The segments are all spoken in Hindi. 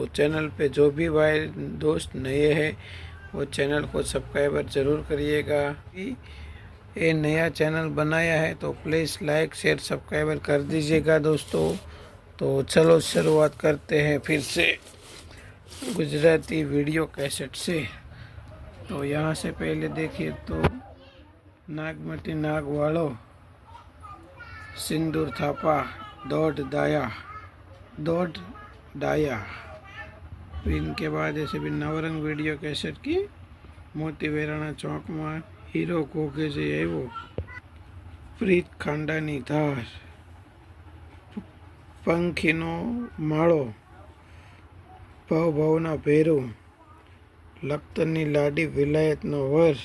तो चैनल पे जो भी भाई दोस्त नए हैं वो चैनल को सब्सक्राइबर ज़रूर करिएगा। ये नया चैनल बनाया है तो प्लीज़ लाइक शेयर सब्सक्राइबर कर दीजिएगा दोस्तों। तो चलो शुरुआत करते हैं फिर से गुजराती वीडियो कैसेट से। तो यहाँ से पहले देखिए तो नागमती नाग वालो, सिंदूर थापा, दौड़ डाया। फिर इनके बाद ऐसे भी नवरंग वीडियो कैसेट की मोती वेराणा चौक में हीरो घोघे जे आव्यो, प्रीत खांडानी धार, पंखीनो माळो, भव भवना भेरू, लखतरनी लाडी विलायतनो वर,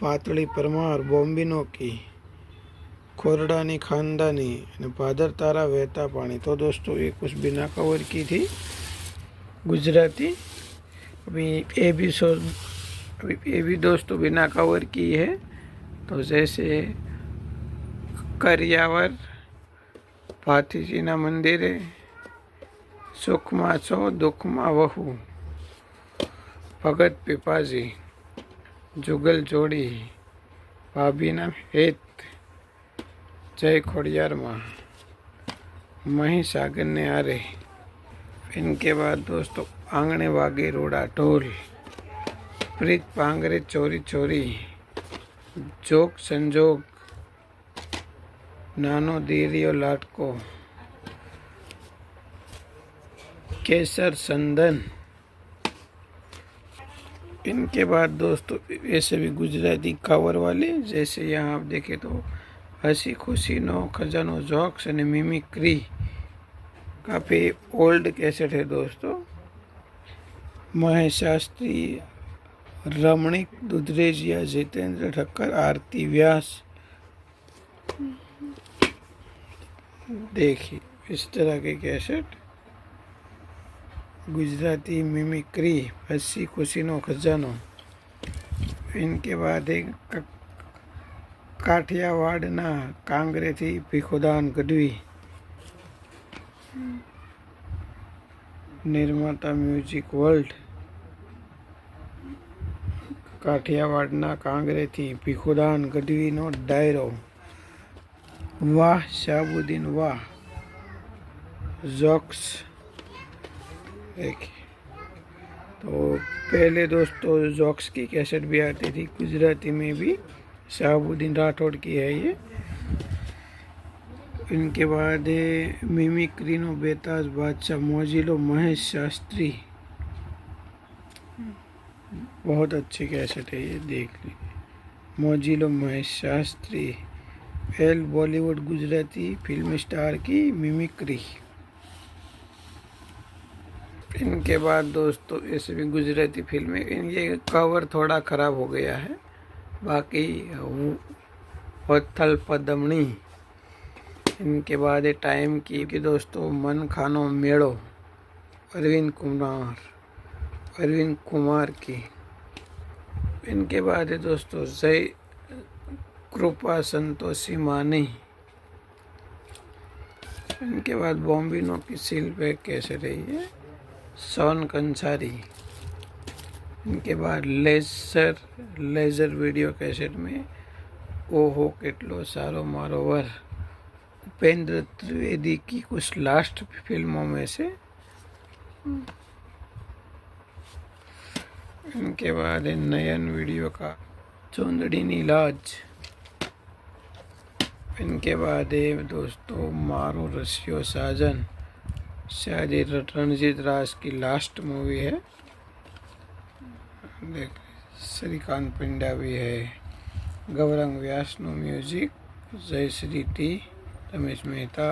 पातળી परमार बोम्बीनो की, खोरडानी खानदानी અને ભાદર તારા વહેતા પાણી। तो दोस्तों ये कुछ बिना कवर की थी गुजराती। अभी ये भी दोस्तों बिना कवर की है। तो जैसे करियावर भातीजीना मंदिरे, सुखमा छो दुखमा वहू, भगत पीपाजी, जुगल जोड़ी, भाभीना हेत, जय खोड़ियार माँ, मही सागर ने आरे। इनके बाद दोस्तों आंगणे वागे रोड़ा ढोल, प्रीत पांगरे चोरी चोरी, जोग संजोग, नानो दीरियो लाटको, केसर संदन। इनके बाद दोस्तों ऐसे भी गुजराती कवर वाले, जैसे यहाँ आप देखें तो हसी खुशी नो खजानो जोक्स और मिमिक्री, काफ़ी ओल्ड कैसेट है दोस्तों। महेश शास्त्री, रमणीक दुधरेजिया, जितेंद्र ठक्कर, आरती व्यास। देखिए इस तरह के कैसेट गुजराती मिमिक्री, हसी खुशी नो खजानो। इनके बाद एक काठियावाड़ना कांगरे थी भीखोदान गढ़वी, निर्माता म्यूजिक वर्ल्ड, काठियावाड़ना कांगरे थी भीखोदान गढ़वी नो डायरो, वाह शाहबुद्दीन वाह, जोक्स। देखिए तो पहले दोस्तों जोक्स की कैसेट भी आती थी गुजराती में भी, शाहबुद्दीन राठौड़ की है ये। इनके बाद मिमिक्री नो बेताज बादशाह मोजीलो महेश शास्त्री, बहुत अच्छी कैसेट है ये, देख लीजिए। मोजीलो महेश शास्त्री, एल बॉलीवुड गुजराती फिल्म स्टार की मिमिक्री। इनके बाद दोस्तों ऐसे भी गुजराती फिल्में, ये कवर थोड़ा ख़राब हो गया है, बाकी होथल पदमणी। इनके बाद टाइम की दोस्तों मन खानो मेड़ो, अरविंद कुमार की। इनके बाद है दोस्तों जय कृपा संतोषी मानी। इनके बाद बॉम्बिनो की सील पे कैसे रही है, सोन कंसारी। इनके बाद लेजर वीडियो कैसेट में ओहो केटलो सारो मारो वर, उपेंद्र त्रिवेदी की कुछ लास्ट फिल्मों में से। इनके बाद नयन वीडियो का चोंदड़ी लाज। इनके बाद दोस्तों मारो रसियो साजन, शायद ये रणजीत राज की लास्ट मूवी है। देख श्रीकांत पिंडा भी है, गौरंग व्यास नो म्यूजिक, जय श्री टी, रमेश मेहता।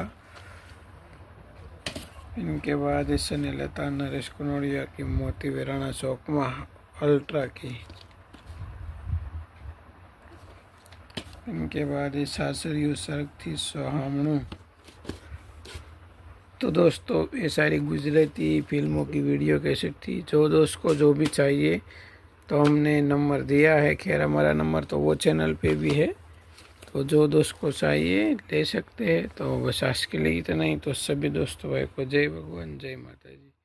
इनके बाद सनी लता नरेश कनोडिया की मोती वेराणा चौक में अल्ट्रा की। इनके बाद सासरियो सर्ग थी सोहामणु। तो दोस्तों ये सारी गुजराती फिल्मों की वीडियो कैसेट थी। जो दोस्त को जो भी चाहिए तो हमने नंबर दिया है, खैर हमारा नंबर तो वो चैनल पे भी है, तो जो दोस्त को चाहिए ले सकते हैं। तो बस आज के लिए इतना ही। तो सभी दोस्तों भाई को जय भगवान, जय माता जी।